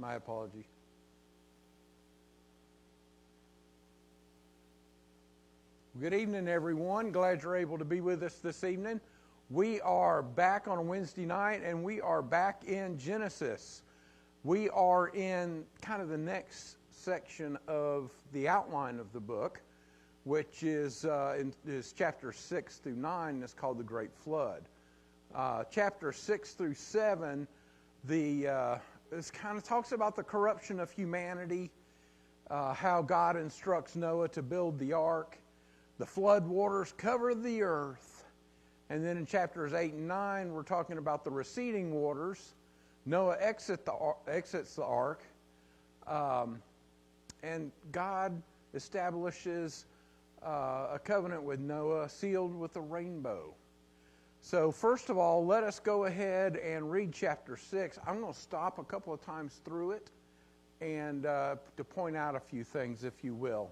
My apology. Good evening, everyone. Glad you're able to be with us this evening. We are back on a Wednesday night, and we are back in Genesis. We are in kind of the next section of the outline of the book, which is chapter 6 through 9. It's called the Great Flood. Chapter 6 through 7, this kind of talks about the corruption of humanity, how God instructs Noah to build the ark. The flood waters cover the earth. And then in chapters 8 and 9, we're talking about the receding waters. Noah exits the ark. And God establishes a covenant with Noah sealed with a rainbow. So first of all, let us go ahead and read chapter 6. I'm going to stop a couple of times through it and to point out a few things, if you will.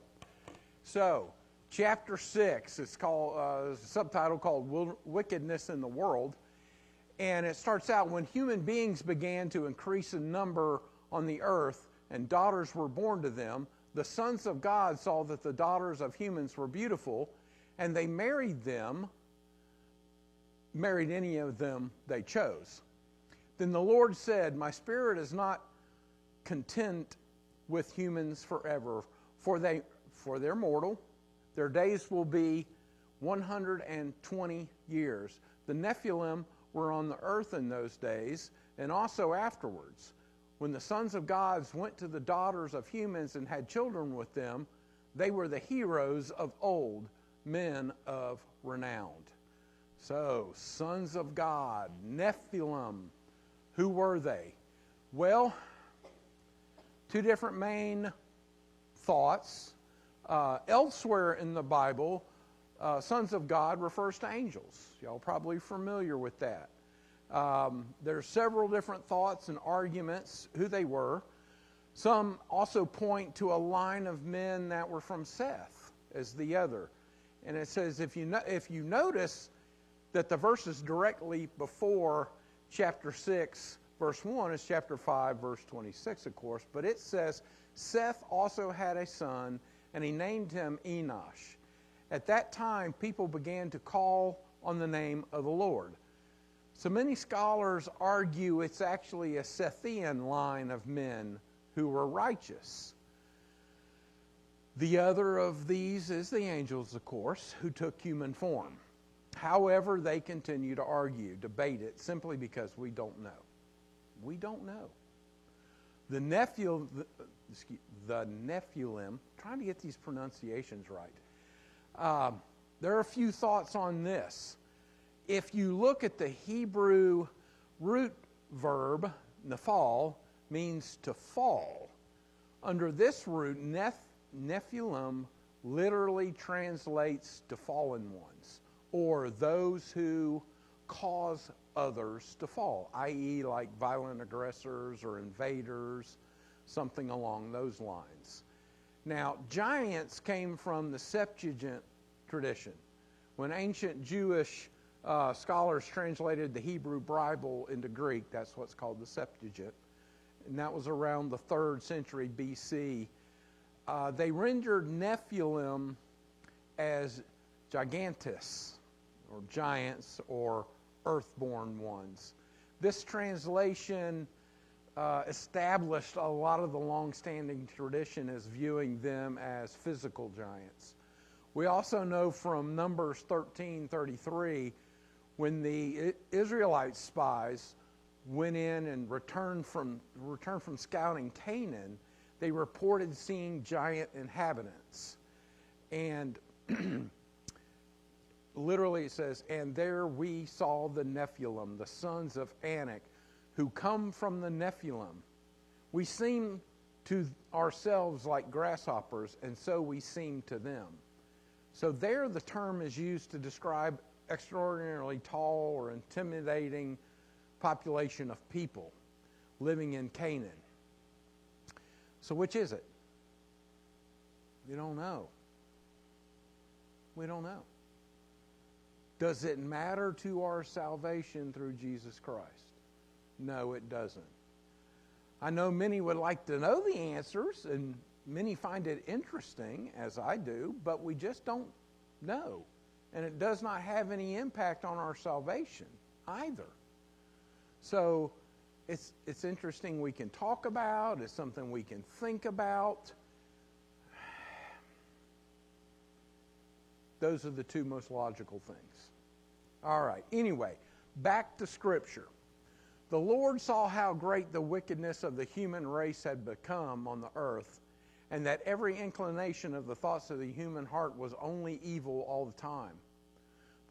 So, chapter 6, it's called a subtitle called Wickedness in the World. And it starts out, when human beings began to increase in number on the earth and daughters were born to them, the sons of God saw that the daughters of humans were beautiful, and they married any of them they chose. Then the Lord said, "My spirit is not content with humans forever, for they're mortal. Their days will be 120 years. The Nephilim were on the earth in those days, and also afterwards. When the sons of God went to the daughters of humans and had children with them, they were the heroes of old, men of renown." So, sons of God, Nephilim, who were they? Well, two different main thoughts. Elsewhere in the Bible, sons of God refers to angels. Y'all probably familiar with that. There's several different thoughts and arguments who they were. Some also point to a line of men that were from Seth as the other. And it says, if you notice that the verses directly before chapter 6, verse 1 is chapter 5, verse 26, of course. But it says, Seth also had a son, and he named him Enosh. At that time, people began to call on the name of the Lord. So many scholars argue it's actually a Sethian line of men who were righteous. The other of these is the angels, of course, who took human form. However, they continue to argue, debate it, simply because we don't know. We don't know. The Nephilim, trying to get these pronunciations right. There are a few thoughts on this. If you look at the Hebrew root verb, nephal, means to fall. Under this root, Nephilim literally translates to fallen ones, or those who cause others to fall, i.e. like violent aggressors or invaders, something along those lines. Now, giants came from the Septuagint tradition. When ancient Jewish scholars translated the Hebrew Bible into Greek, that's what's called the Septuagint, and that was around the 3rd century BC. They rendered Nephilim as gigantes, or giants, or earthborn ones. This translation established a lot of the long-standing tradition as viewing them as physical giants. We also know from Numbers 13:33, when the Israelite spies went in and returned from scouting Canaan, they reported seeing giant inhabitants. And literally it says, "And there we saw the Nephilim, the sons of Anak, who come from the Nephilim. We seem to ourselves like grasshoppers, and so we seem to them." So there the term is used to describe extraordinarily tall or intimidating population of people living in Canaan. So which is it? We don't know. We don't know. Does it matter to our salvation through Jesus Christ? No, it doesn't. I know many would like to know the answers, and many find it interesting, as I do, but we just don't know. And it does not have any impact on our salvation either. So it's interesting we can talk about. It's something we can think about. Those are the two most logical things. All right. Anyway, back to Scripture. The Lord saw how great the wickedness of the human race had become on the earth, and that every inclination of the thoughts of the human heart was only evil all the time.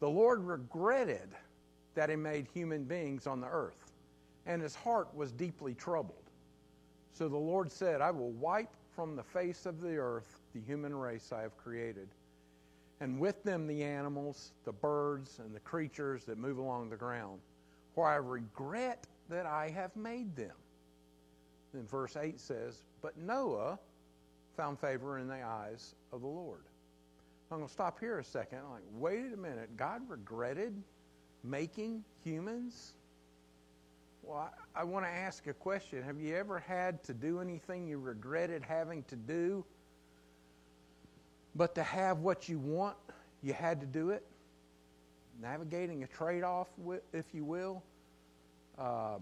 The Lord regretted that he made human beings on the earth, and his heart was deeply troubled. So the Lord said, I will wipe from the face of the earth the human race I have created, and with them the animals, the birds, and the creatures that move along the ground. For I regret that I have made them. Then verse 8 says, but Noah found favor in the eyes of the Lord. I'm going to stop here a second. I'm like, wait a minute. God regretted making humans? Well, I want to ask a question. Have you ever had to do anything you regretted having to do, but to have what you want, you had to do it? Navigating a trade-off, if you will, a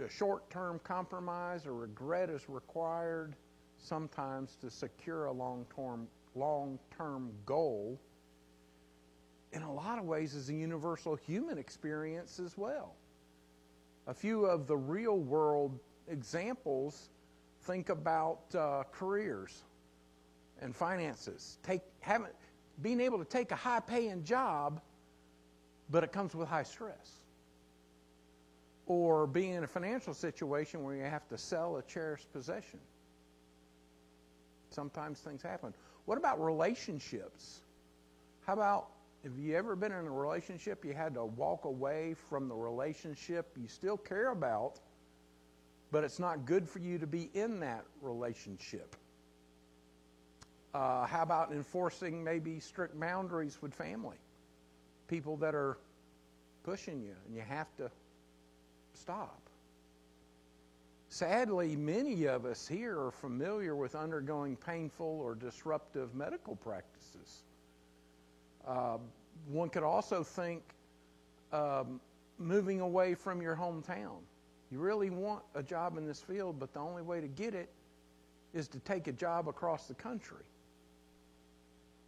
short-term compromise or regret is required sometimes to secure a long-term goal. In a lot of ways is a universal human experience as well. A few of the real-world examples, think about careers and finances. Being able to take a high-paying job, but it comes with high stress. Or being in a financial situation where you have to sell a cherished possession. Sometimes things happen. What about relationships? How about, have you ever been in a relationship you had to walk away from the relationship you still care about, but it's not good for you to be in that relationship? How about enforcing maybe strict boundaries with family? People that are pushing you and you have to stop. Sadly, many of us here are familiar with undergoing painful or disruptive medical practices. One could also think moving away from your hometown. You really want a job in this field, but the only way to get it is to take a job across the country.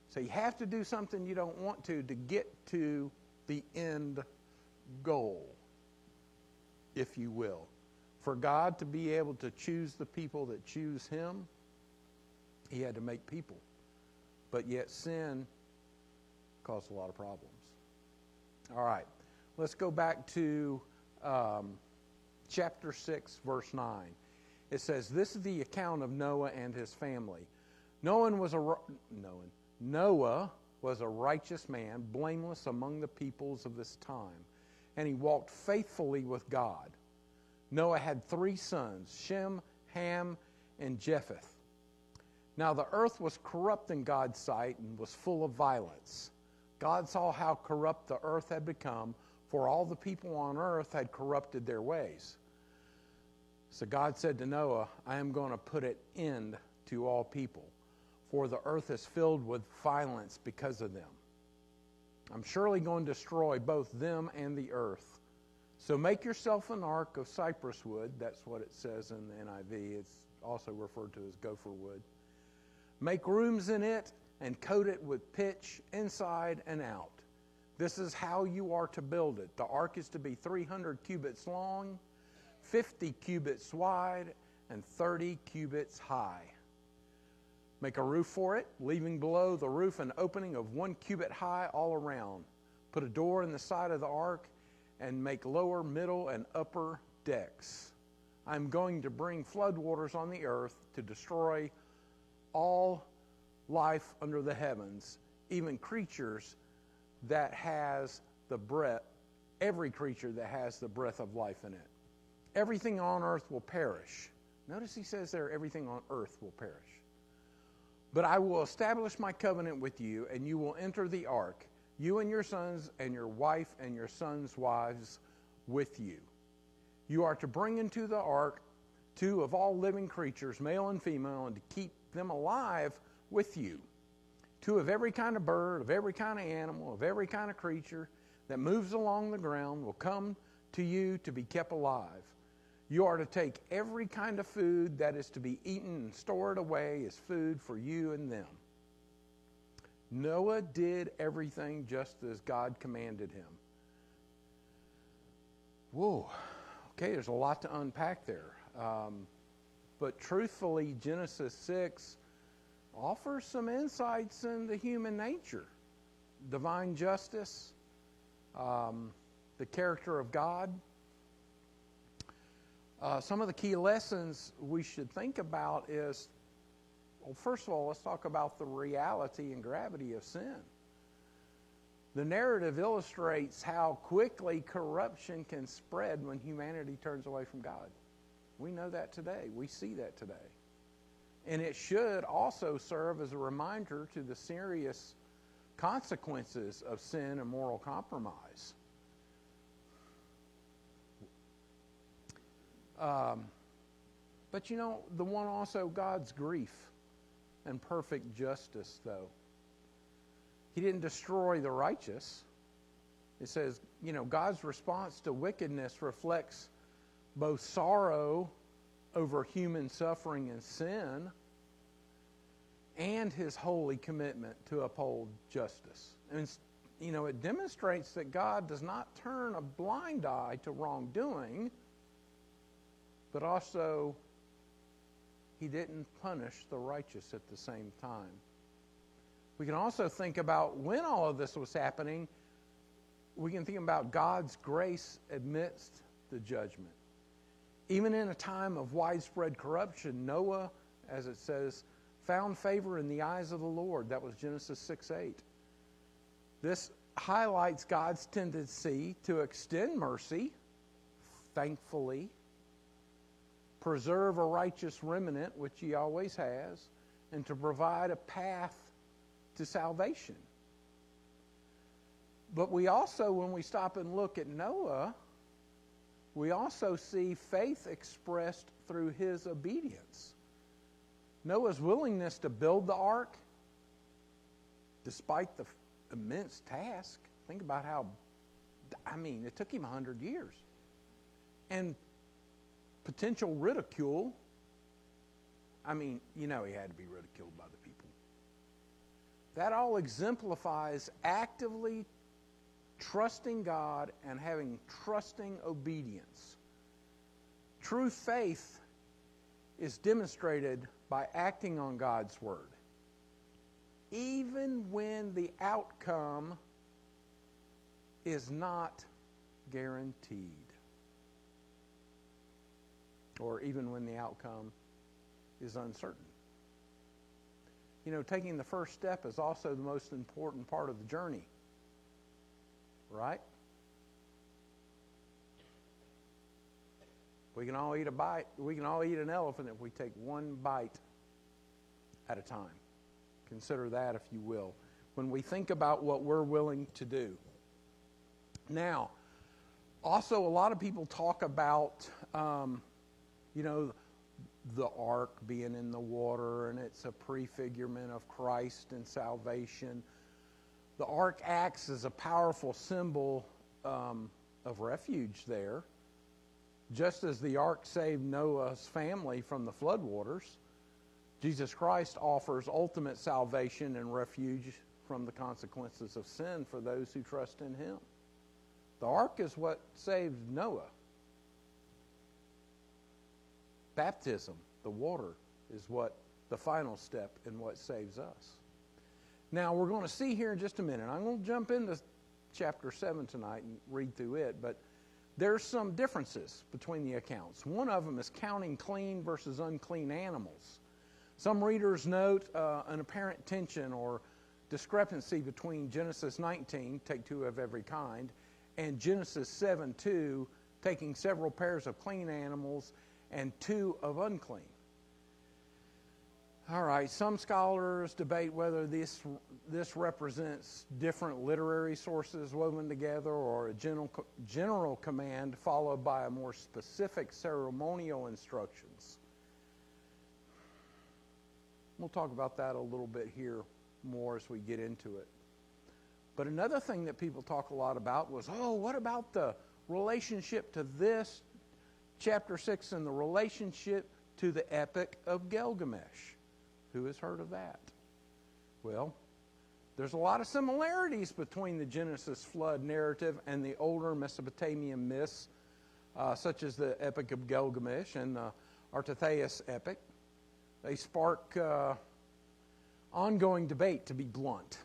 So you have to do something you don't want to get to the end goal, if you will. For God to be able to choose the people that choose him, he had to make people. But yet sin caused a lot of problems. All right, let's go back to chapter 6, verse 9. It says, this is the account of Noah and his family. Noah was a righteous man, blameless among the peoples of this time, and he walked faithfully with God. Noah had 3 sons, Shem, Ham, and Japheth. Now the earth was corrupt in God's sight and was full of violence. God saw how corrupt the earth had become, for all the people on earth had corrupted their ways. So God said to Noah, I am going to put an end to all people, for the earth is filled with violence because of them. I'm surely going to destroy both them and the earth. So make yourself an ark of cypress wood. That's what it says in the NIV. It's also referred to as gopher wood. Make rooms in it and coat it with pitch inside and out. This is how you are to build it. The ark is to be 300 cubits long, 50 cubits wide, and 30 cubits high. Make a roof for it, leaving below the roof an opening of 1 cubit high all around. Put a door in the side of the ark and make lower, middle, and upper decks. I'm going to bring floodwaters on the earth to destroy all life under the heavens, even creatures that has the breath, every creature that has the breath of life in it. Everything on earth will perish. Notice he says there, everything on earth will perish. But I will establish my covenant with you, and you will enter the ark, you and your sons and your wife and your sons' wives with you. You are to bring into the ark 2 of all living creatures, male and female, and to keep them alive with you. 2 of every kind of bird, of every kind of animal, of every kind of creature that moves along the ground will come to you to be kept alive. You are to take every kind of food that is to be eaten and store it away as food for you and them. Noah did everything just as God commanded him. Whoa. Okay, there's a lot to unpack there. But truthfully, Genesis 6 offers some insights into human nature, divine justice, the character of God. Some of the key lessons we should think about is, well, first of all, let's talk about the reality and gravity of sin. The narrative illustrates how quickly corruption can spread when humanity turns away from God. We know that today. We see that today. And it should also serve as a reminder to the serious consequences of sin and moral compromise. But you know, the one also God's grief and perfect justice, though. He didn't destroy the righteous. It says, you know, God's response to wickedness reflects both sorrow over human suffering and sin and his holy commitment to uphold justice. And, you know, it demonstrates that God does not turn a blind eye to wrongdoing, but also he didn't punish the righteous at the same time. We can also think about when all of this was happening. We can think about God's grace amidst the judgment. Even in a time of widespread corruption, Noah, as it says, found favor in the eyes of the Lord. That was Genesis 6:8. This highlights God's tendency to extend mercy, thankfully, preserve a righteous remnant, which he always has, and to provide a path to salvation. But we also, when we stop and look at Noah, we also see faith expressed through his obedience. Noah's willingness to build the ark, despite the immense task. Think about how, it took him 100 years. And potential ridicule. He had to be ridiculed by the people. That all exemplifies actively trusting God and having trusting obedience. True faith is demonstrated by acting on God's word, even when the outcome is not guaranteed, or even when the outcome is uncertain. Taking the first step is also the most important part of the journey, right? We can all eat a bite. We can all eat an elephant if we take one bite at a time. Consider that, if you will, when we think about what we're willing to do. Now, also a lot of people talk about, the ark being in the water, and it's a prefigurement of Christ and salvation. The ark acts as a powerful symbol of refuge there. Just as the ark saved Noah's family from the floodwaters, Jesus Christ offers ultimate salvation and refuge from the consequences of sin for those who trust in him. The ark is what saved Noah. Baptism, the water, is what the final step in what saves us. Now, we're going to see here in just a minute. I'm going to jump into chapter 7 tonight and read through it, but there's some differences between the accounts. One of them is counting clean versus unclean animals. Some readers note an apparent tension or discrepancy between Genesis 19, take 2 of every kind, and Genesis 7:2, taking several pairs of clean animals and 2 of unclean. All right, some scholars debate whether this represents different literary sources woven together or a general command followed by a more specific ceremonial instructions. We'll talk about that a little bit here more as we get into it. But another thing that people talk a lot about was, what about the relationship to this chapter 6 and the relationship to the Epic of Gilgamesh? Who has heard of that? Well, there's a lot of similarities between the Genesis flood narrative and the older Mesopotamian myths, such as the Epic of Gilgamesh and the Artatheus epic. They spark ongoing debate, to be blunt,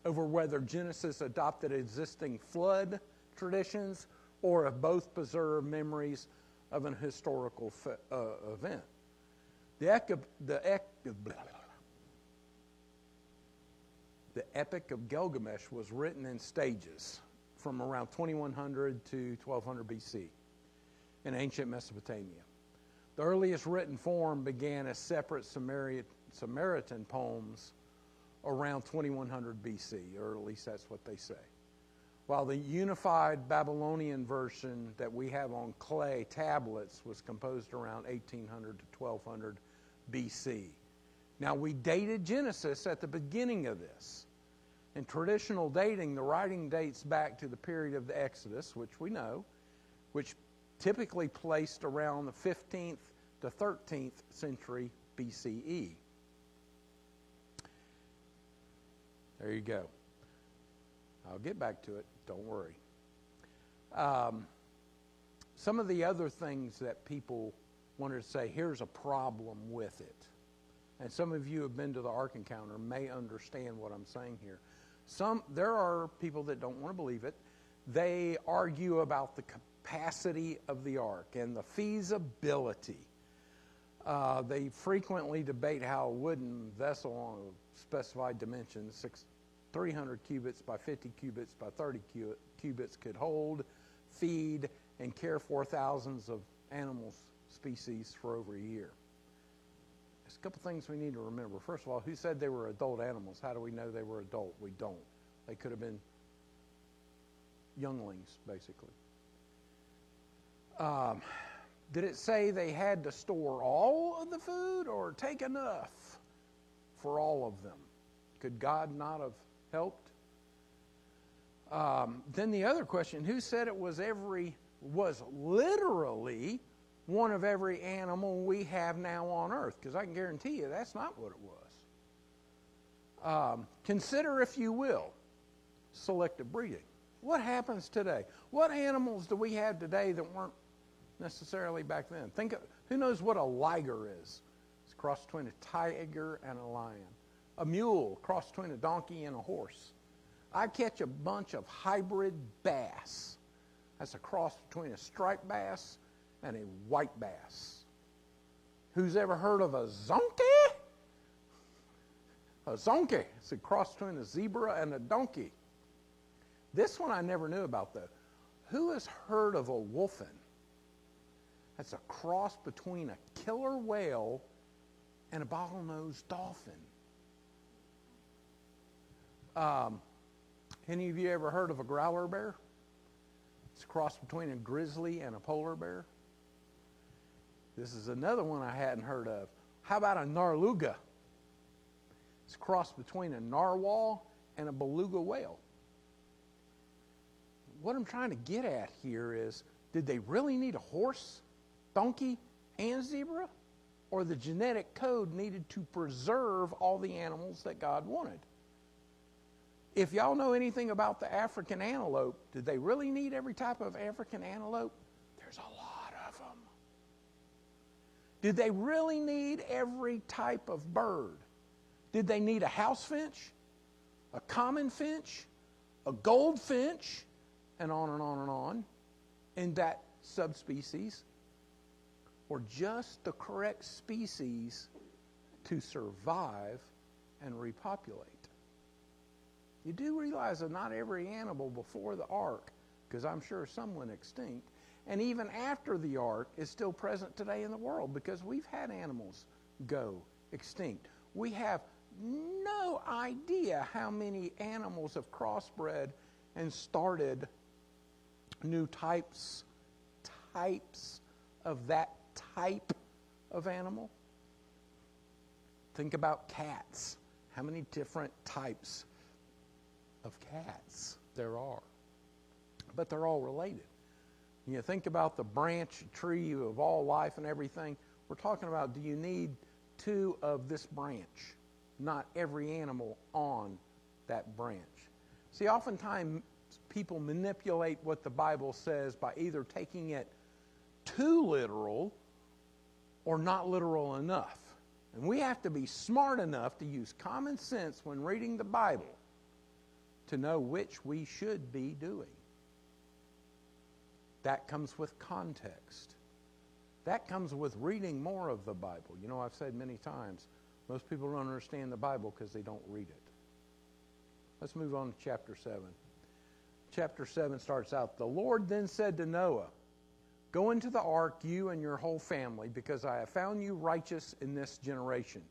over whether Genesis adopted existing flood traditions or if both preserve memories of an historical event. The Epic of Gilgamesh was written in stages from around 2100 to 1200 BC in ancient Mesopotamia. The earliest written form began as separate Samaritan poems around 2100 BC, or at least that's what they say. While the unified Babylonian version that we have on clay tablets was composed around 1800 to 1200 BC. Now, we dated Genesis at the beginning of this. In traditional dating, the writing dates back to the period of the Exodus, which we know, which typically placed around the 15th to 13th century BCE. There you go. I'll get back to it. Don't worry. Some of the other things that people wanted to say, here's a problem with it. And some of you have been to the Ark Encounter may understand what I'm saying here. There are people that don't want to believe it. They argue about the capacity of the Ark and the feasibility. They frequently debate how a wooden vessel on a specified dimension, 300 cubits by 50 cubits by 30 cubits, could hold, feed, and care for thousands of animal species for over a year. There's a couple things we need to remember. First of all, who said they were adult animals? How do we know they were adult? We don't. They could have been younglings, basically. Did it say they had to store all of the food or take enough for all of them? Could God not have helped? Then the other question, who said it was literally one of every animal we have now on earth? Because I can guarantee you that's not what it was. Consider, if you will, selective breeding. What happens today? What animals do we have today that weren't necessarily back then? Who knows what a liger is? It's a cross between a tiger and a lion. A mule, cross between a donkey and a horse. I catch a bunch of hybrid bass. That's a cross between a striped bass and a white bass. Who's ever heard of a zonkey? A zonkey. It's a cross between a zebra and a donkey. This one I never knew about, though. Who has heard of a wolfen? That's a cross between a killer whale and a bottlenose dolphin. Any of you ever heard of a growler bear? It's a cross between a grizzly and a polar bear. This is another one I hadn't heard of. How about a narluga? It's a cross between a narwhal and a beluga whale. What I'm trying to get at here is, did they really need a horse, donkey, and zebra? Or the genetic code needed to preserve all the animals that God wanted? If y'all know anything about the African antelope, did they really need every type of African antelope? There's a lot of them. Did they really need every type of bird? Did they need a house finch, a common finch, a goldfinch, and on and on and on, in that subspecies? Or just the correct species to survive and repopulate? You do realize that not every animal before the ark, because I'm sure some went extinct, and even after the ark is still present today in the world, because we've had animals go extinct. We have no idea how many animals have crossbred and started new types of that type of animal. Think about cats. How many different types of cats there are? But they're all related. You think about the branch tree of all life and everything. We're talking about, do you need two of this branch? Not every animal on that branch. See, oftentimes people manipulate what the Bible says by either taking it too literal or not literal enough. And we have to be smart enough to use common sense when reading the Bible to know which we should be doing. That comes with context. That comes with reading more of the Bible. You know, I've said many times, most people don't understand the Bible because they don't read it. Let's move on to chapter 7. Chapter 7 starts out, "The Lord then said to Noah, 'Go into the ark, you and your whole family, because I have found you righteous in this generation.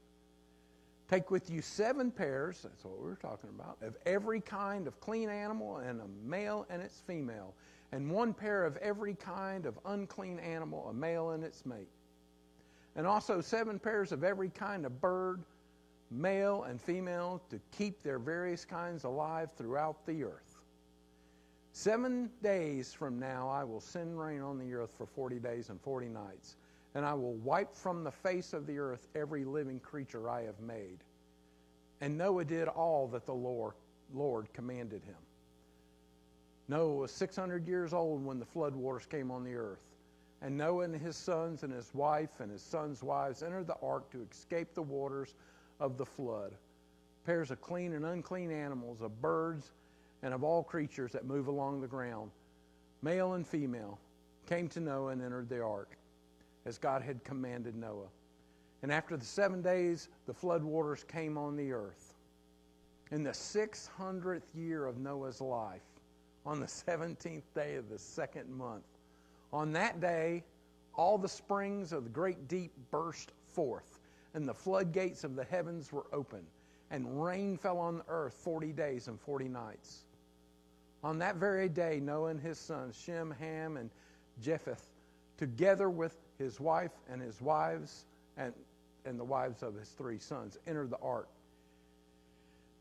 Take with you 7 pairs,'" that's what we were talking about, "'of every kind of clean animal, and a male and its female, and 1 pair of every kind of unclean animal, a male and its mate. And also 7 pairs of every kind of bird, male and female, to keep their various kinds alive throughout the earth. 7 days from now I will send rain on the earth for 40 days and 40 nights, and I will wipe from the face of the earth every living creature I have made.' And Noah did all that the Lord commanded him. Noah was 600 years old when the flood waters came on the earth. And Noah and his sons and his wife and his sons' wives entered the ark to escape the waters of the flood. Pairs of clean and unclean animals, of birds, and of all creatures that move along the ground, male and female, came to Noah and entered the ark, as God had commanded Noah. And after the 7 days, the flood waters came on the earth. In the 600th year of Noah's life, on the 17th day of the 2nd month, on that day, all the springs of the great deep burst forth, and the floodgates of the heavens were opened, and rain fell on the earth 40 days and 40 nights. On that very day, Noah and his sons, Shem, Ham, and Japheth, together with his wife and his wives, and the wives of his 3 sons, entered the ark.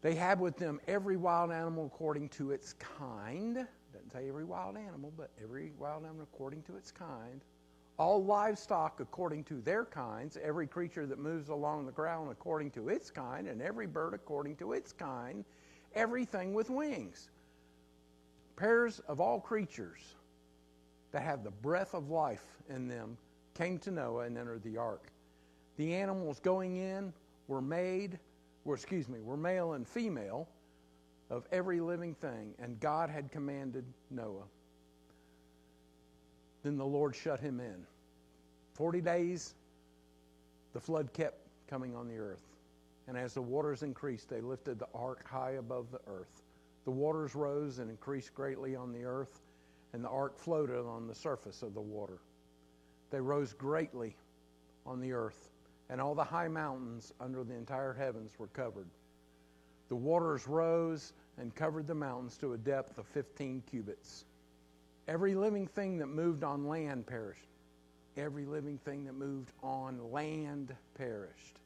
They had with them every wild animal according to its kind. Doesn't say every wild animal, but every wild animal according to its kind. All livestock according to their kinds, every creature that moves along the ground according to its kind, and every bird according to its kind, everything with wings. Pairs of all creatures that have the breath of life in them came to Noah and entered the ark. The animals going in were male and female of every living thing, and God had commanded Noah. Then the Lord shut him in. 40 days, the flood kept coming on the earth. And as the waters increased, they lifted the ark high above the earth. The waters rose and increased greatly on the earth, and the ark floated on the surface of the water. They rose greatly on the earth, and all the high mountains under the entire heavens were covered. The waters rose and covered the mountains to a depth of 15 cubits. Every living thing that moved on land perished. Every living thing that moved on land perished.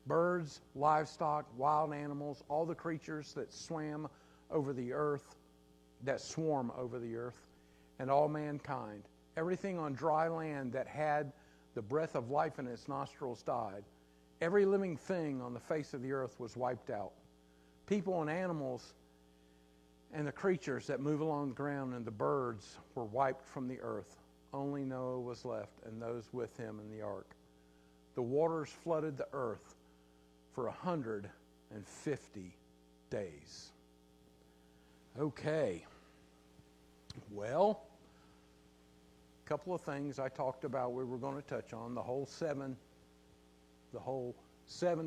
Birds, livestock, wild animals, all the creatures that swam over the earth, that swarm over the earth, and all mankind. Everything on dry land that had the breath of life in its nostrils died. Every living thing on the face of the earth was wiped out. People and animals and the creatures that move along the ground and the birds were wiped from the earth. Only Noah was left and those with him in the ark. The waters flooded the earth for 150 days. Okay. Well, a couple of things I talked about we were going to touch on. The whole seven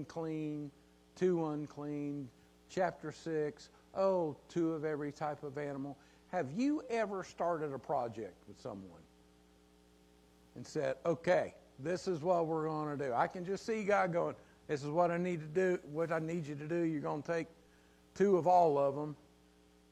clean, 2 unclean, chapter 6, 2 of every type of animal. Have you ever started a project with someone and said, okay, this is what we're going to do? I can just see God going, This is what I need to do. What I need you to do. You're going to take 2 of all of them.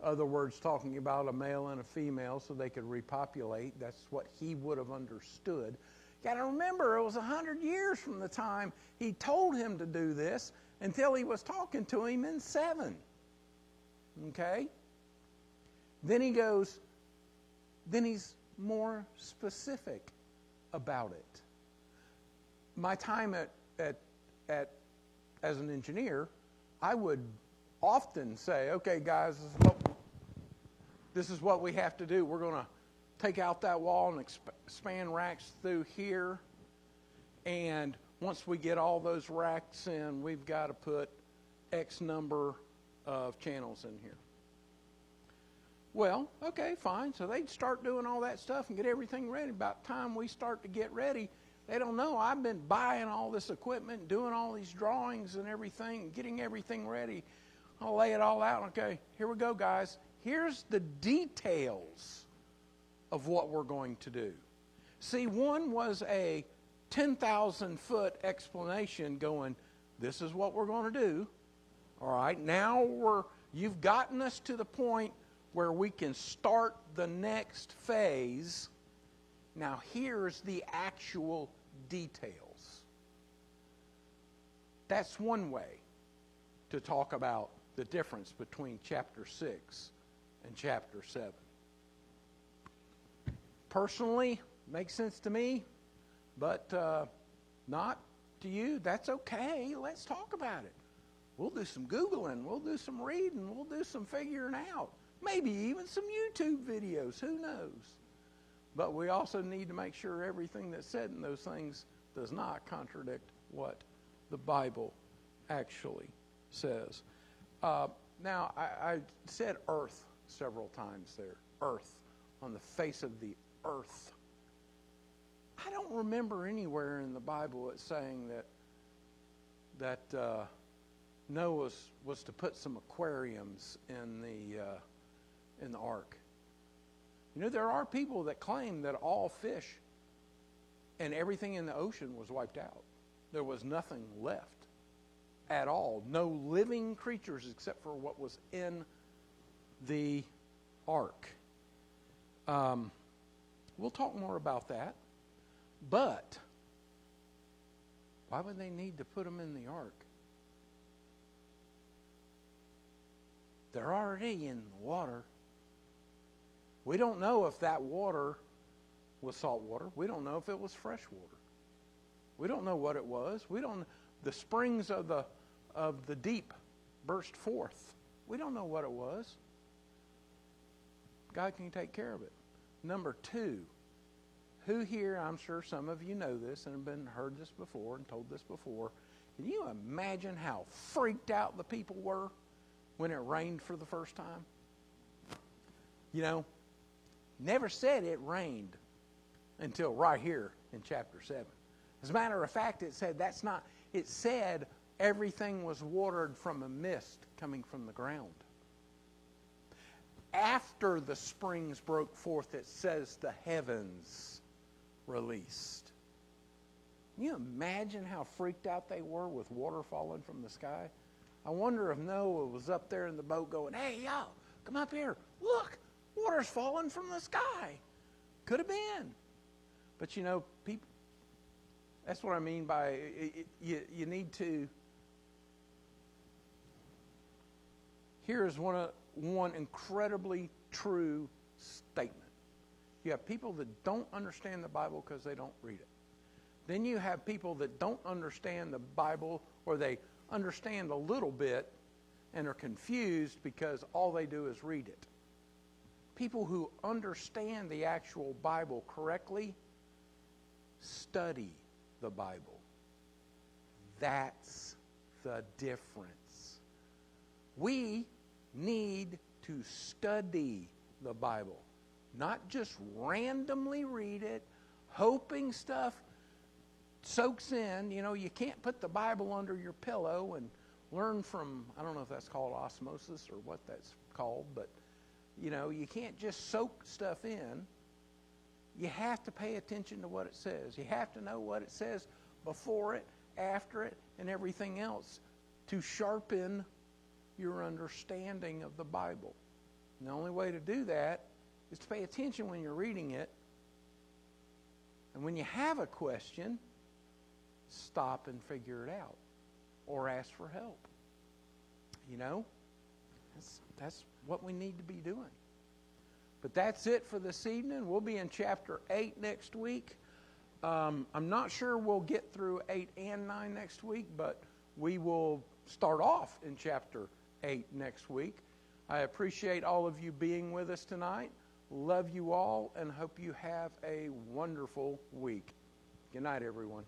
Other words, talking about a male and a female, so they could repopulate. That's what he would have understood. You got to remember, it was 100 years from the time he told him to do this until he was talking to him in 7. Okay? Then he goes. Then he's more specific about it. My time as an engineer, I would often say, okay, guys, this is what we have to do. We're going to take out that wall and expand racks through here. And once we get all those racks in, we've got to put X number of channels in here. Well, okay, fine. So they'd start doing all that stuff and get everything ready. About the time we start to get ready, they don't know. I've been buying all this equipment, doing all these drawings and everything, getting everything ready. I'll lay it all out. Okay, here we go, guys. Here's the details of what we're going to do. See, one was a 10,000-foot explanation going, this is what we're going to do. All right, now you've gotten us to the point where we can start the next phase. Now here's the actual details. That's one way to talk about the difference between chapter 6 and chapter 7. Personally, makes sense to me, but not to you. That's okay. Let's talk about it. We'll do some Googling. We'll do some reading. We'll do some figuring out. Maybe even some YouTube videos. Who knows? But we also need to make sure everything that's said in those things does not contradict what the Bible actually says. Now, I said earth several times there. Earth. On the face of the earth. I don't remember anywhere in the Bible it saying that Noah was to put some aquariums in the ark. You know, there are people that claim that all fish and everything in the ocean was wiped out. There was nothing left at all. No living creatures except for what was in the ark. We'll talk more about that. But why would they need to put them in the ark? They're already in the water. We don't know if that water was salt water. We don't know if it was fresh water. We don't know what it was. The springs of the deep burst forth. We don't know what it was. God can take care of it. Number 2, who here, I'm sure some of you know this and have heard this before and told this before. Can you imagine how freaked out the people were when it rained for the first time? You know, never said it rained until right here in chapter 7. As a matter of fact, it said everything was watered from a mist coming from the ground. After the springs broke forth, it says the heavens released. Can you imagine how freaked out they were with water falling from the sky? I wonder if Noah was up there in the boat going, hey, y'all, come up here. Look, water's falling from the sky. Could have been. But you know, people, that's what I mean by you need to. Here is one incredibly true statement. You have people that don't understand the Bible because they don't read it. Then you have people that don't understand the Bible, or they understand a little bit and are confused because all they do is read it. People who understand the actual Bible correctly study the Bible. That's the difference. We need to study the Bible, not just randomly read it, hoping stuff soaks in. You know, you can't put the Bible under your pillow and learn from, I don't know if that's called osmosis or what that's called, but you know, you can't just soak stuff in. You have to pay attention to what it says. You have to know what it says before it after it and everything else to sharpen your understanding of the Bible. And the only way to do that is to pay attention when you're reading it. And when you have a question, stop and figure it out or ask for help. You know, that's what we need to be doing. But that's it for this evening. We'll be in chapter 8 next week. I'm not sure we'll get through 8 and 9 next week, but we will start off in chapter 8 next week. I appreciate all of you being with us tonight. Love you all and hope you have a wonderful week. Good night, everyone.